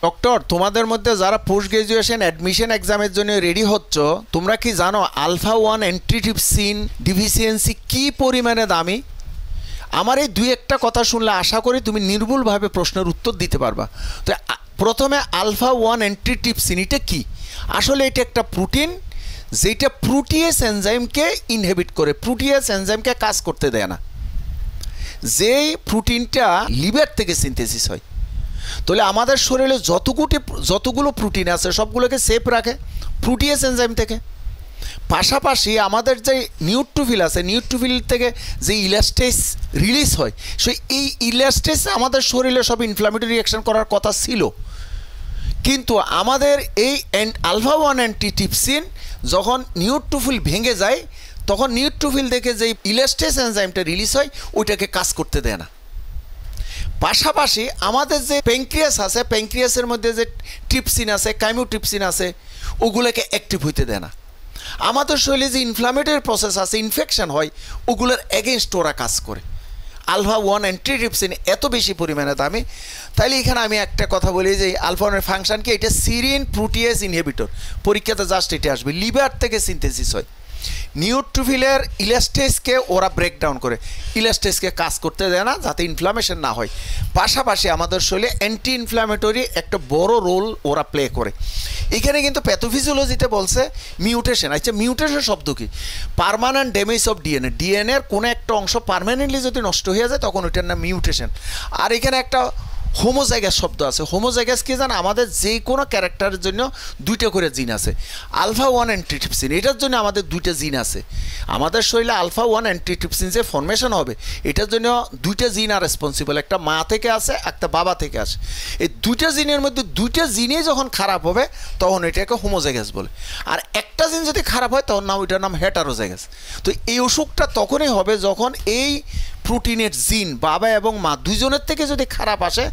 Doctor, তোমাদের মধ্যে যারা পোস্ট গ্রাজুয়েশন অ্যাডমিশন এক্সামের জন্য রেডি হচ্ছ, তোমরা কি জানো আলফা 1 অ্যান্টিট্রিপসিন ডিফিসিয়েন্সি কি পরিমাণে দামি? আমার এই দুই একটা কথা শুনলে আশা করি তুমি নির্ভুলভাবে প্রশ্নের উত্তর দিতে পারবা। তো প্রথমে আলফা 1 অ্যান্টিট্রিপসিন এটা কি? আসলে এটা একটা প্রোটিন যেটা প্রোটিয়েস এনজাইমকে ইনহিবিট করে, প্রোটিয়েস এনজাইমকে কাজ করতে দেয় না। যেই প্রোটিনটা লিভার থেকে সিনথেসিস হয়, তাহলে আমাদের শরীরে যতগুলো প্রোটিন আছে সবগুলোকে সেফ রাখে প্রোটিয়েস এনজাইম থেকে। পাশাপাশি আমাদের যে নিউট্রোফিল আছে, নিউট্রোফিল থেকে যে ইলাস্টেস রিলিজ হয়, সেই এই ইলাস্টেস আমাদের শরীরে সব ইনফ্লামেটরি রিঅ্যাকশন করার কথা ছিল, কিন্তু আমাদের এই আলফা 1 অ্যান্টিট্রিপসিন যখন নিউট্রোফিল ভেঙে যায় তখন নিউট্রোফিল থেকে যে ইলাস্টেস এনজাইমটা রিলিজ হয় ওইটাকে কাজ করতে দেয় না। পাশাপাশি আমাদের যে প্যানক্রিয়াস আছে, প্যানক্রিয়াসের মধ্যে যে ট্রিপসিন আছে, কাইমোট্রিপসিন আছে, ওগুলোকে অ্যাক্টিভ হইতে দেয় না। আমাদের শরীরে যে ইনফ্লামেটরি প্রসেস আছে, ইনফেকশন হয়, ওগুলোর এগেনস্ট ওরা কাজ করে। আলফা 1 অ্যান্টিট্রিপসিন এত বেশি পরিমাণে দামি। তাইলে এখানে আমি একটা কথা বলি যে আলফা 1 এর ফাংশন কি? এটা সিরিন প্রোটিয়েজ ইনহিবিটর। পরীক্ষাতে জাস্ট এটা আসবে, লিভার থেকে সিনথেসিস হয়। নিউট্রোফিলের ইলাস্টেসকে ওরা ব্রেকডাউন করে, ইলাস্টেসকে কাজ করতে দেয় না যাতে ইনফ্লামেশন না হয়। পাশাপাশি আমাদের শরীরে অ্যান্টি ইনফ্লামেটরি একটা বড় রোল ওরা প্লে করে। এখানে কিন্তু প্যাথোফিজিওলজিতে বলছে মিউটেশন। আচ্ছা, মিউটেশন শব্দ কি? Permanent damage of DNA. ডিএনএর কোনো একটা অংশ পার্মানেন্টলি যদি নষ্ট হয়ে যায় তখন ওইটার নাম মিউটেশন। আর এখানে একটা হোমোজাইগাস শব্দ আছে। হোমোজাইগাস কি জানো? আমাদের যে কোনো ক্যারেক্টারের জন্য দুইটা করে জিন আছে। আলফা 1 অ্যান্টিট্রিপসিন এটার জন্য আমাদের দুইটা জিন আছে। আমাদের শরীরে আলফা 1 অ্যান্টিট্রিপসিন যে ফর্মেশন হবে এটার জন্য দুইটা জিন আর রেসপন্সিবল, একটা মা থেকে আসে, একটা বাবা থেকে আসে। এই দুইটা জিনের মধ্যে দুইটা জিনে যখন খারাপ হবে তখন এটাকে হোমোজাইগাস বলে। আর একটা জিন যদি খারাপ হয় তখন নাম ওইটার নাম হেটারোজাইগাস। তো এই অসুখটা তখনই হবে যখন এই প্রোটিনের জিন বাবা এবং মা দুইজনের থেকে যদি খারাপ আসে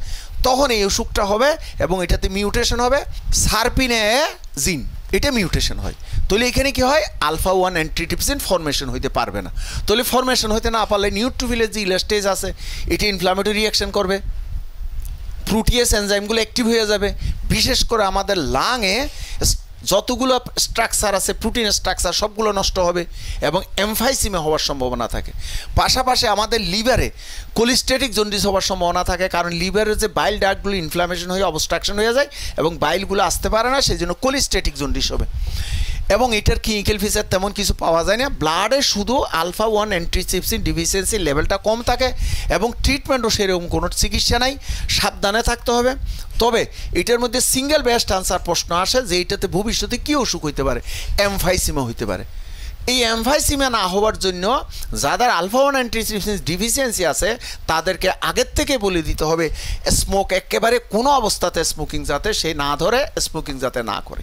তখন এই অসুখটা হবে এবং এটাতে মিউটেশন হবে। সারপিনে জিন এটা মিউটেশন হয়। তাহলে এখানে কি হয়? আলফা 1 অ্যান্টিট্রিপসিন ফর্মেশন হইতে পারবে না। তাহলে ফর্মেশন হইতে না পারলে নিউট্রোফিলের যে ইলাস্টেজ আছে এটা ইনফ্লামেটরি রিঅ্যাকশন করবে, প্রোটিয়েস এনজাইমগুলো অ্যাক্টিভ হয়ে যাবে। বিশেষ করে আমাদের লাংয়ে যতগুলো স্ট্রাকচার আছে, প্রোটিন স্ট্রাকচার, সবগুলো নষ্ট হবে এবং এমফাইসিমা হওয়ার সম্ভাবনা থাকে। পাশাপাশি আমাদের লিভারে কোলিস্টেটিক জন্ডিস হওয়ার সম্ভাবনা থাকে, কারণ লিভারের যে বাইল ডাক্টগুলো ইনফ্লামেশন হয়ে অবস্ট্রাকশন হয়ে যায় এবং বাইলগুলো আসতে পারে না, সেই জন্য কোলিস্টেটিক জন্ডিস হবে। এবং এটার ক্লিনিক্যাল ফিচার তেমন কিছু পাওয়া যায় না। ব্লাডে শুধু আলফা 1 অ্যান্টিট্রিপসিন ডিফিসিয়েন্সির লেভেলটা কম থাকে এবং ট্রিটমেন্টও সেরকম কোনো চিকিৎসা নাই, সাবধানে থাকতে হবে। তবে এটার মধ্যে সিঙ্গেল বেস্ট আনসার প্রশ্ন আসে যে এইটাতে ভবিষ্যতে কী অসুখ হইতে পারে? এমফাইসিমা হইতে পারে। এই এমফাইসিমা না হওয়ার জন্য যাদের আলফা 1 অ্যান্টিট্রিপসিন ডিফিসিয়েন্সি আছে তাদেরকে আগের থেকে বলে দিতে হবে স্মোক একেবারে কোনো অবস্থাতে স্মোকিং যাতে সে না ধরে, স্মোকিং যাতে না করে।